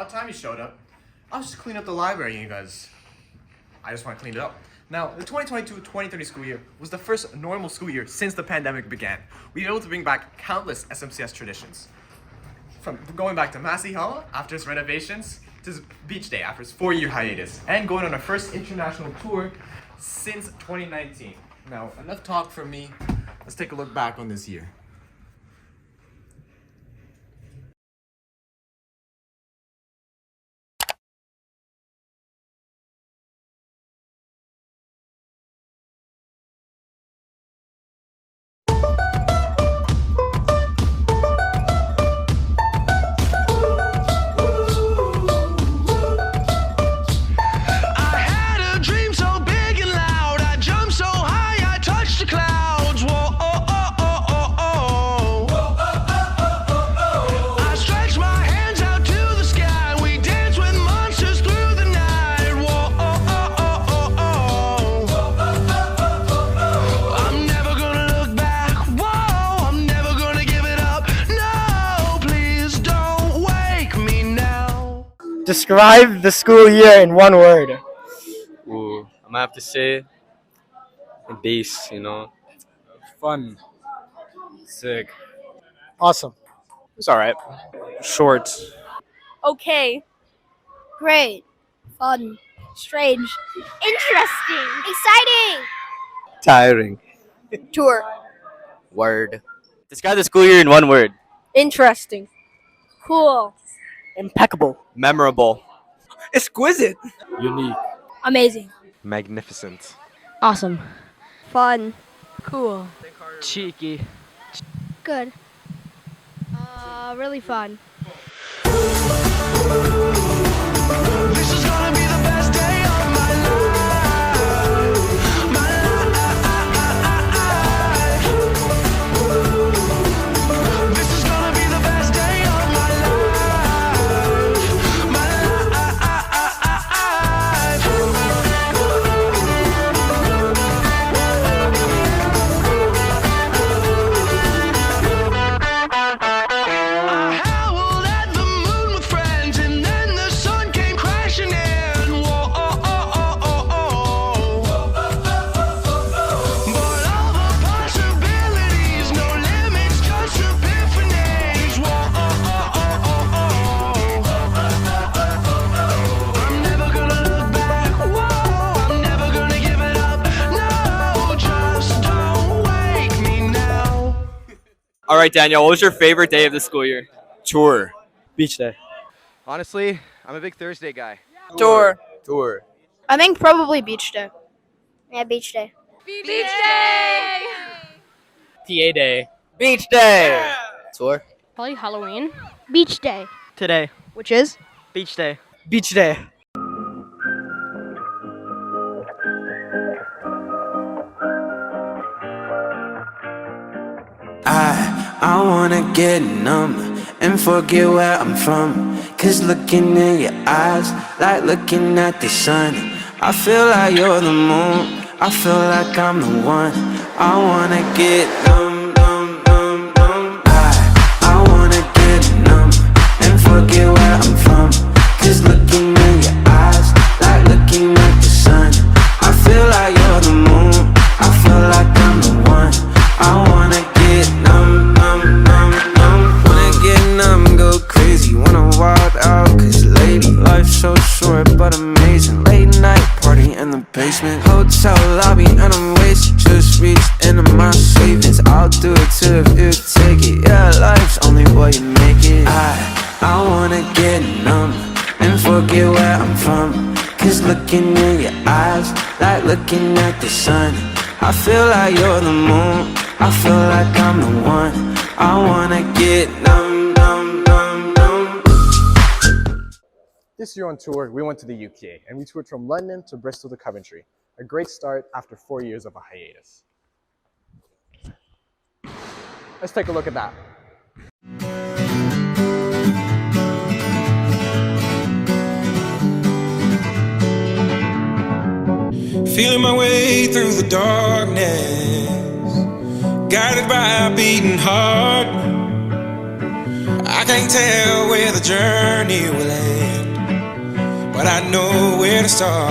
About time you showed up. I was just cleaning up the library, you guys. I just want to clean it up. Now, the 2022-2030 school year was the first normal school year since the pandemic began. We were able to bring back countless SMCS traditions. From going back to Massey Hall after its renovations, to Beach Day after its 4-year hiatus, and going on our first international tour since 2019. Now, enough talk from me. Let's take a look back on this year. Describe the school year in one word. Ooh, I'm gonna have to say base, Fun. Sick. Awesome. It's alright. Short. Okay. Great. Fun. Strange. Interesting. Exciting. Tiring. Tour. Word. Describe the school year in one word. Interesting. Cool. Impeccable. Memorable. Exquisite. Unique. Amazing. Magnificent. Awesome. Fun. Cool. Cheeky. Good. Really fun. This is gonna be the best day of my life. My life. This is gonna be the best day of my life. My I howled at the moon with friends, and then the sun came crashing in. Whoa, oh, oh, oh, oh, oh. But all the possibilities, no limits, just epiphanies. Whoa, oh, oh, oh, oh, oh. I'm never gonna look back. Whoa, I'm never gonna give it up. No, just don't wake me now. Alright, Daniel, what was your favorite day of the school year? Tour. Beach day. Honestly, I'm a big Thursday guy. Tour. Tour. I think probably beach day. Yeah, beach day. Beach day! TA day. Beach day. Tour. Probably Halloween. Beach day. Today. Which is? Beach day. Beach day. I wanna get numb and forget where I'm from. Cause looking in your eyes, like looking at the sun. I feel like you're the moon, I feel like I'm the one. I wanna get numb, numb, numb, numb. I wanna get numb and forget where I'm from. Cause looking in your eyes, like looking at the sun. I feel like you're the moon, I feel like I'm the one. I wanna get numb, numb, numb, numb. Wanna get numb, go crazy, wanna wild out. Cause lady, life's so short but amazing. Late night party in the basement, hotel lobby and I'm wasted. Just reached into my savings, I'll do it too if you take it. Yeah, life's only what you make it. I wanna get numb and forget where I'm from. Cause looking in your eyes, like looking at the sun. I feel like you're the moon, I feel like I'm the one. I wanna get numb, numb, numb, numb. This year on tour, we went to the UK, and we toured from London to Bristol to Coventry. A great start after 4 years of a hiatus. Let's take a look at that. Feeling my way through the darkness, guided by a beating heart. I I can't tell where the journey will end, but I know where to start.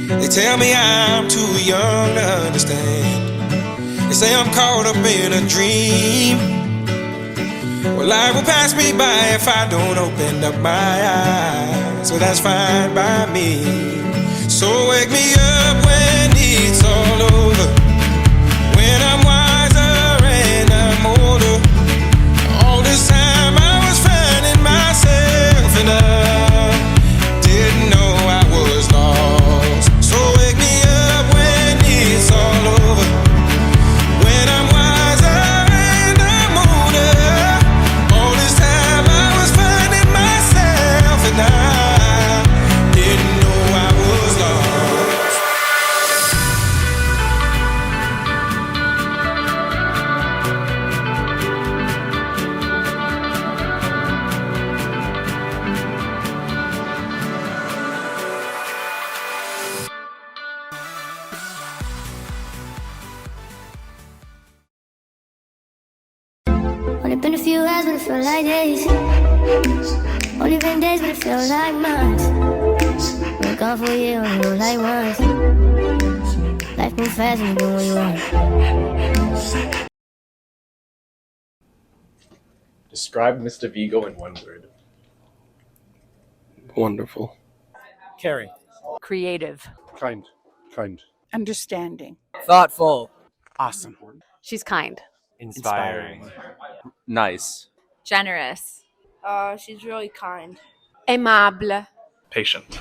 They tell me I'm too young to understand. They say I'm caught up in a dream. Well, life will pass me by if I don't open up my eyes. So that's fine by me. So wake me up when it's all over, when I'm wiser and I'm older. All this time I was finding myself and I didn't know I was lost. So wake me up when it's all over, when I'm wiser and I'm older. All this time I was finding myself and I didn't know I was lost. Only been a few hours, but it felt like days. Only been days, but it felt like months. Been gone for a year, only know like once. Life moves fast when you do what you want. Describe Mr. Vigo in one word. Wonderful. Caring. Creative. Kind. Understanding. Thoughtful. Awesome. She's kind. Inspiring. Nice. Generous. She's really kind. Aimable. Patient.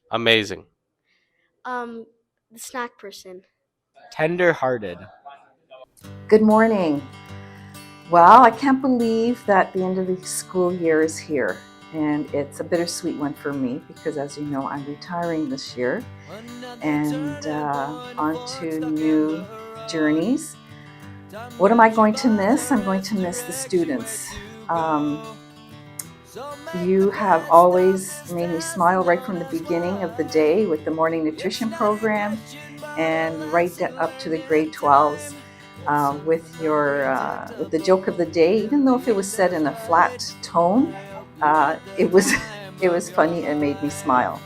Amazing. The snack person. Tender-hearted. Good morning. Well, I can't believe that the end of the school year is here. And it's a bittersweet one for me because, as you know, I'm retiring this year and on to new journeys. What am I going to miss? I'm going to miss the students. You have always made me smile right from the beginning of the day with the morning nutrition program and right up to the grade 12s with the joke of the day. Even though if it was said in a flat tone, it was funny and made me smile.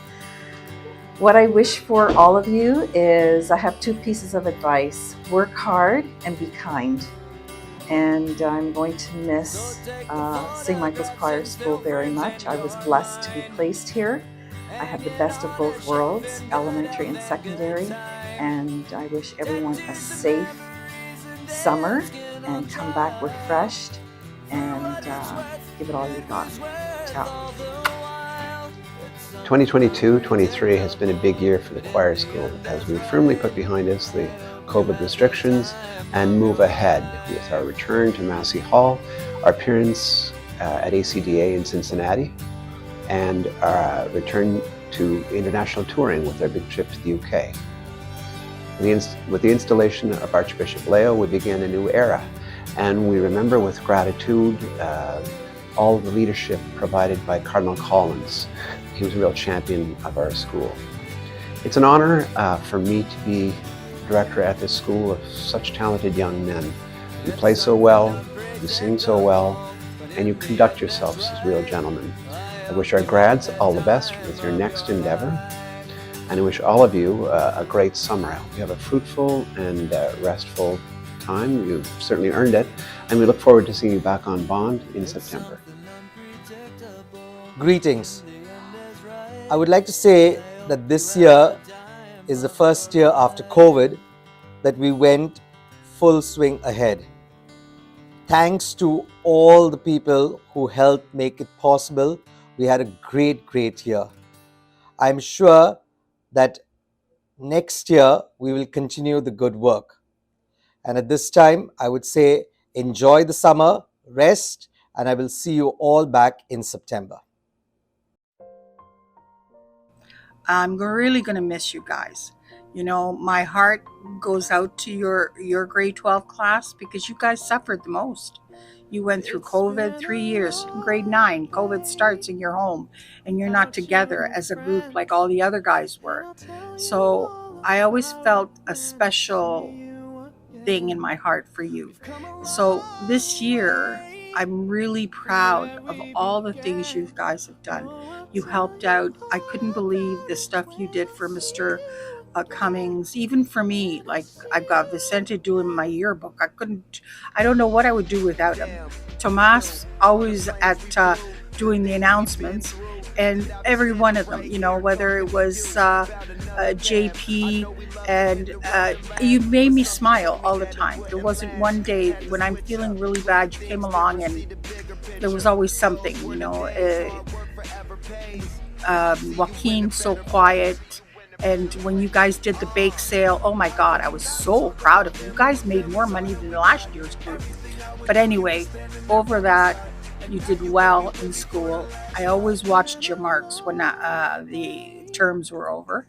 What I wish for all of you is I have two pieces of advice. Work hard and be kind. And I'm going to miss St. Michael's Choir School very much. I was blessed to be placed here. I have the best of both worlds, elementary and secondary. And I wish everyone a safe summer and come back refreshed and give it all you got. Ciao. 2022-23 has been a big year for the choir school as we firmly put behind us the COVID restrictions and move ahead with our return to Massey Hall, our appearance at ACDA in Cincinnati, and our return to international touring with our big trip to the UK. With the installation of Archbishop Leo, we begin a new era, and we remember with gratitude all the leadership provided by Cardinal Collins. He was a real champion of our school. It's an honor for me to be director at this school of such talented young men. You play so well, you sing so well, and you conduct yourselves as real gentlemen. I wish our grads all the best with your next endeavor, and I wish all of you a great summer. You have a fruitful and restful time. You've certainly earned it, and we look forward to seeing you back on Bond in September. Greetings. I would like to say that this year is the first year after COVID that we went full swing ahead. Thanks to all the people who helped make it possible, we had a great year. I'm sure that next year we will continue the good work. And at this time, I would say enjoy the summer, rest, and I will see you all back in September. I'm really going to miss you guys. You know, my heart goes out to your grade 12 class because you guys suffered the most. You went through COVID 3 years. Grade 9, COVID starts in your home and you're not together as a group like all the other guys were. So I always felt a special thing in my heart for you. So this year, I'm really proud of all the things you guys have done. You helped out. I couldn't believe the stuff you did for Mr. Cummings, even for me. Like, I've got Vicente doing my yearbook. I don't know what I would do without him. Tomas always at doing the announcements, and every one of them, whether it was JP, and you made me smile all the time. There wasn't one day when I'm feeling really bad, you came along and there was always something, Joaquin, so quiet. And when you guys did the bake sale, oh my God, I was so proud of you. You guys made more money than last year's group. But anyway, over that, you did well in school. I always watched your marks when the terms were over.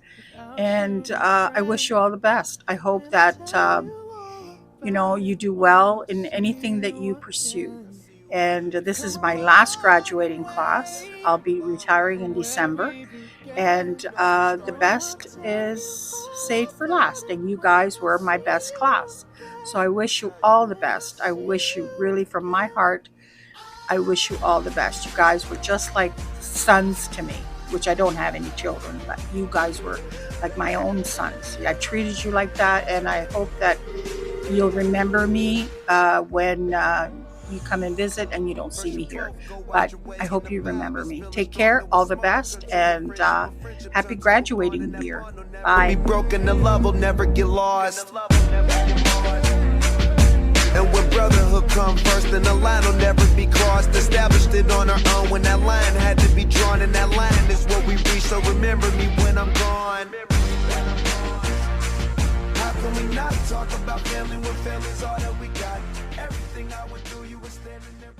And I wish you all the best. I hope that, you do well in anything that you pursue. And this is my last graduating class. I'll be retiring in December. And the best is saved for last. And you guys were my best class. So I wish you all the best. I wish you really, from my heart, I wish you all the best. You guys were just like sons to me, which I don't have any children, but you guys were like my own sons. I treated you like that, and I hope that you'll remember me when you come and visit and you don't see me here. But I hope you remember me. Take care, all the best, and happy graduating year. Bye. Broken, the love will never get lost. And when brotherhood come first, then the line will never be crossed. Established it on our own when that line had to be drawn, and that line is what we reach. So remember me when I'm gone. How can we not talk about family when family's all that we got? Everything I went through, you were standing there.